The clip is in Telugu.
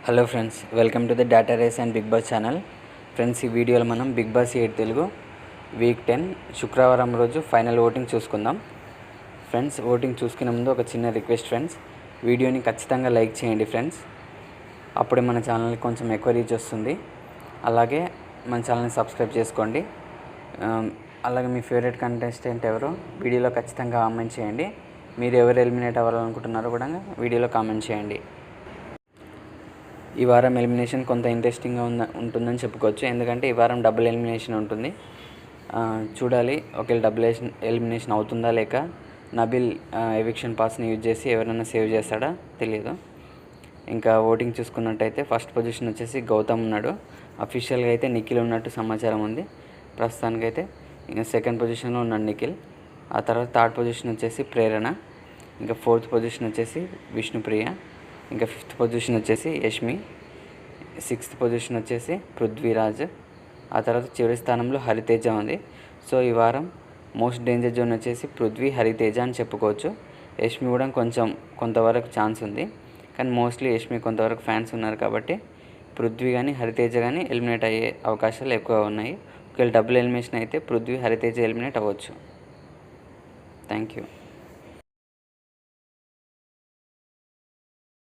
Hello friends, welcome to the data race and bigg boss channel. Friends, ఈ వీడియోలో మనం బిగ్ బాస్ 8 తెలుగు వీక్ 10 శుక్రవారం రోజు ఫైనల్ ఓటింగ్ చూసుకుందాం. ఫ్రెండ్స్, ఓటింగ్ చూసుకునే ముందు ఒక చిన్న రిక్వెస్ట్ ఫ్రెండ్స్, వీడియోని ఖచ్చితంగా లైక్ చేయండి ఫ్రెండ్స్. అప్పుడే మన ఛానల్కి కొంచెం ఎక్కువ రీచ్ వస్తుంది. అలాగే మన ఛానల్ని సబ్స్క్రైబ్ చేసుకోండి. అలాగే మీ ఫేవరెట్ కంటెస్టెంట్ ఎవరో వీడియోలో ఖచ్చితంగా కామెంట్ చేయండి. మీరు ఎవరు ఎలిమినేట్ అవ్వాలనుకుంటున్నారో కూడా వీడియోలో కామెంట్ చేయండి. ఈ వారం ఎలిమినేషన్ కొంత ఇంట్రెస్టింగ్గా ఉంటుందని చెప్పుకోవచ్చు. ఎందుకంటే ఈ వారం డబుల్ ఎలిమినేషన్ ఉంటుంది. చూడాలి ఒకవేళ డబుల్ ఎలిమినేషన్ అవుతుందా లేక నబిల్ ఎవిక్షన్ పాస్ని యూజ్ చేసి ఎవరైనా సేవ్ చేస్తాడా తెలియదు. ఇంకా ఓటింగ్ చూసుకున్నట్టయితే ఫస్ట్ పొజిషన్ వచ్చేసి గౌతమ్ ఉన్నాడు. అఫీషియల్గా అయితే నిఖిల్ ఉన్నట్టు సమాచారం ఉంది. ప్రస్తుతానికైతే ఇంకా సెకండ్ పొజిషన్లో ఉన్నాడు నిఖిల్. ఆ తర్వాత థర్డ్ పొజిషన్ వచ్చేసి ప్రేరణ. ఇంకా ఫోర్త్ పొజిషన్ వచ్చేసి విష్ణుప్రియ. ఇంకా ఫిఫ్త్ పొజిషన్ వచ్చేసి యష్మి. సిక్స్త్ పొజిషన్ వచ్చేసి పృథ్వీరాజ్. ఆ తర్వాత చివరి స్థానంలో హరితేజ ఉంది. సో ఈ వారం మోస్ట్ డేంజర్ జోన్ వచ్చేసి పృథ్వీ, హరితేజ అని చెప్పుకోవచ్చు. యష్మి కూడా కొంతవరకు ఛాన్స్ ఉంది, కానీ మోస్ట్లీ యష్మి కొంతవరకు ఫ్యాన్స్ ఉన్నారు కాబట్టి పృథ్వీ కానీ హరితేజ కానీ ఎలిమినేట్ అయ్యే అవకాశాలు ఎక్కువ ఉన్నాయి. ఒకవేళ డబుల్ ఎలిమినేషన్ అయితే పృథ్వీ, హరితేజ ఎలిమినేట్ అవ్వచ్చు. Thank you.